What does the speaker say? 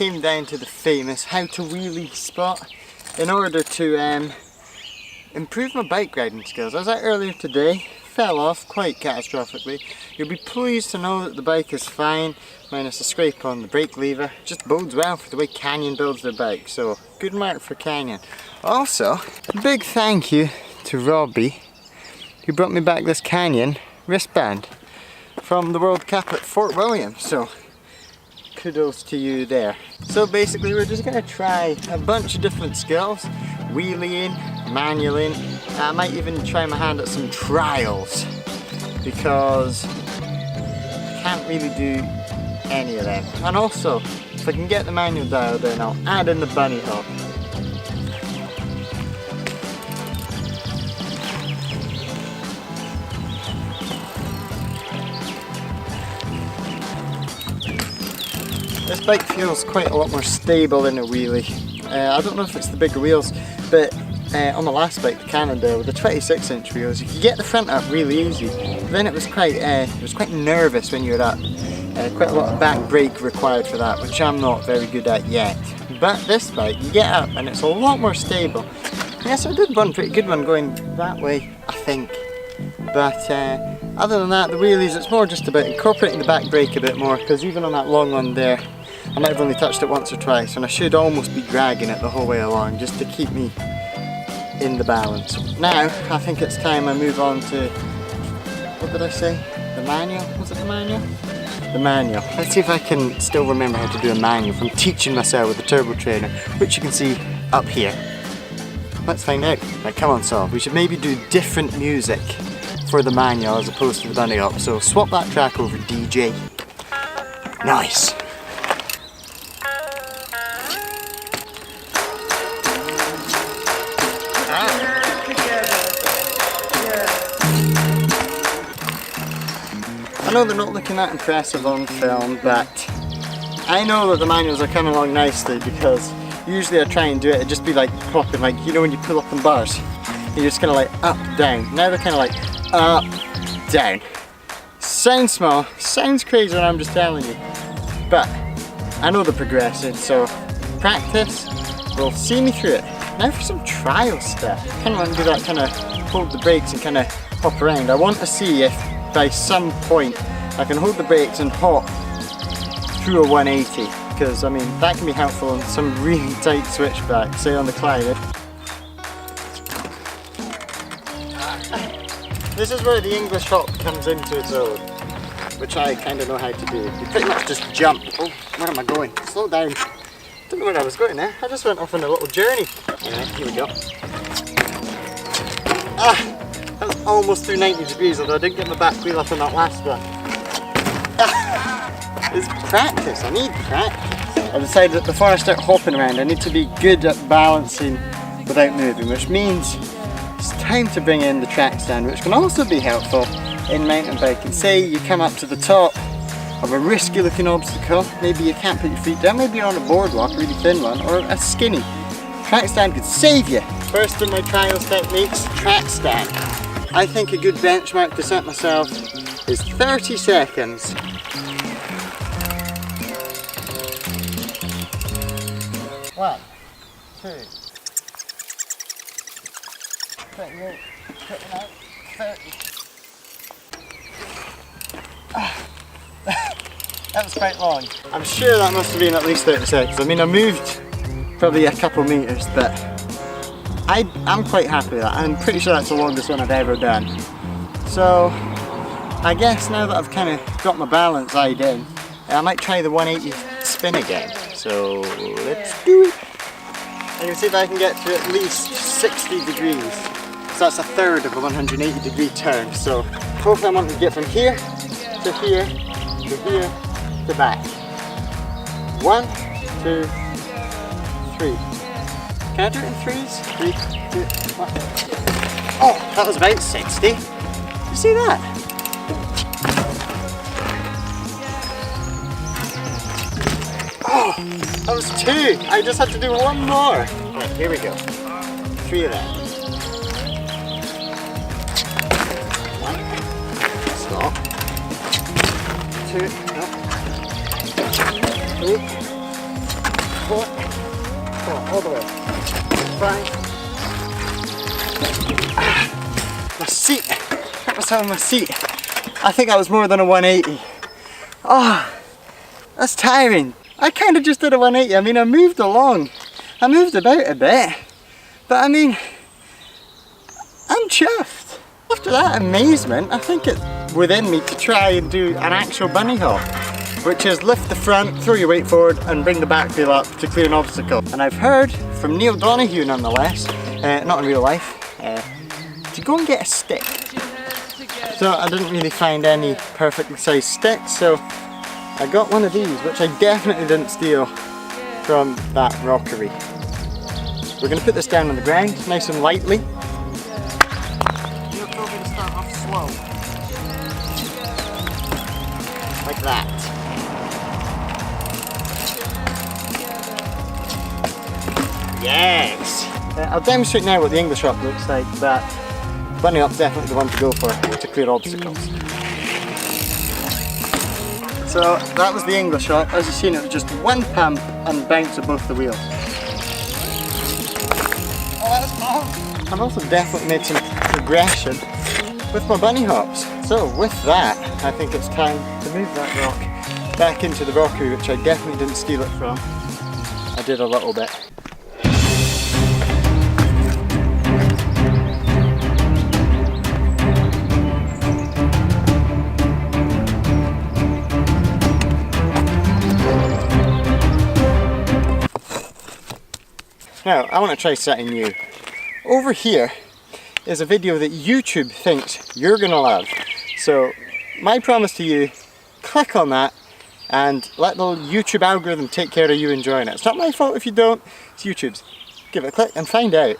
came down to the famous how to wheelie spot in order to improve my bike riding skills. I was out earlier today, fell off quite catastrophically. You'll be pleased to know that the bike is fine, minus a scrape on the brake lever. Just bodes well for the way Canyon builds their bike, so good mark for Canyon. Also, a big thank you to Robbie, who brought me back this Canyon wristband from the World Cup at Fort William, so kudos to you there. So basically we're just going to try a bunch of different skills, wheeling, manualing. I might even try my hand at some trials because I can't really do any of them. And also, if I can get the manual dialed in, I'll add in the bunny hop. This bike feels quite a lot more stable in a wheelie. I don't know if it's the bigger wheels, but on the last bike, the Cannondale, with the 26-inch wheels, you could get the front up really easy. But then it was quite nervous when you were up. Quite a lot of back brake required for that, which I'm not very good at yet. But this bike, you get up and it's a lot more stable. Yes, I did one pretty good one going that way, I think. But other than that, the wheelies, it's more just about incorporating the back brake a bit more, because even on that long one there, I might have only touched it once or twice, and I should almost be dragging it the whole way along just to keep me in the balance. Now, I think it's time I move on to, what did I say? The manual? Was it the manual? The manual. Let's see if I can still remember how to do a manual from teaching myself with the turbo trainer, which you can see up here. Let's find out. Right, come on, Saul. We should maybe do different music for the manual as opposed to the bunny hop. So swap that track over, DJ. Nice. I know they're not looking that impressive on film, but I know that the manuals are coming along nicely, because usually I try and do it, it'd just be like popping, like, you know when you pull up on bars, you're just kind of like up, down. Now they're kind of like up, down. Sounds small, sounds crazy when I'm just telling you, but I know they're progressing, so practice will see me through it. Now for some trial stuff. I kind of want to do that, kind of hold the brakes and kind of hop around. I want to see if by some point I can hold the brakes and hop through a 180, because I mean that can be helpful on some really tight switchbacks, say on the Clyde. This is where the English hop comes into its own, which I kind of know how to do. You pretty much just jump. Oh, where am I going? Slow down. Don't know where I was going there. I just went off on a little journey. Alright, here we go. That was almost through 90 degrees, although I didn't get my back wheel up on that last one. It's practice, I need practice. I decided that before I start hopping around, I need to be good at balancing without moving, which means it's time to bring in the track stand, which can also be helpful in mountain biking. Say you come up to the top of a risky looking obstacle, maybe you can't put your feet down, maybe you're on a boardwalk, a really thin one, or a skinny. Track stand could save you. First of my trials techniques, track stand. I think a good benchmark to set myself is 30 seconds. One, two, 28, 29, 30. That was quite long. I'm sure that must have been at least 30 seconds. I mean, I moved probably a couple meters, but I'm quite happy with that. I'm pretty sure that's the longest one I've ever done. So I guess now that I've kind of got my balance eyed in, I might try the 180 spin again. So let's do it. I can see if I can get to at least 60 degrees. So that's a third of a 180 degree turn. So hopefully I'm wanting to get from here to here to here to back. 1, 2, 3. Can I do it in threes? 3, 2, 1. Oh, that was about 60. You see that? Oh, that was 2. I just had to do one more. Right, here we go. 3 of them. 1. Stop. 2. No. 3. for it. Come on, all the way. Bang. My seat. Hit myself on my seat. I think that was more than a 180. Oh, that's tiring. I kind of just did a 180. I mean, I moved along. I moved about a bit. But I mean, I'm chuffed. After that amazement, I think it's within me to try and do an actual bunny hop, which is lift the front, throw your weight forward and bring the back wheel up to clear an obstacle. And I've heard from Neil Donahue nonetheless, not in real life, to go and get a stick. So I didn't really find any perfectly sized sticks, so I got one of these, which I definitely didn't steal from that rockery. We're going to put this down on the ground, nice and lightly. You're probably going to start off slow. Like that. Yes! I'll demonstrate now what the English hop looks like, but bunny hop's definitely the one to go for to clear obstacles. So that was the English hop. As you've seen, it was just one pump and bounce of both the wheels. Oh, that was fun! I've also definitely made some progression with my bunny hops. So with that, I think it's time to move that rock back into the rockery, which I definitely didn't steal it from. I did a little bit. Now, I want to try something new. Over here is a video that YouTube thinks you're going to love. So, my promise to you, click on that and let the YouTube algorithm take care of you enjoying it. It's not my fault if you don't, it's YouTube's. Give it a click and find out.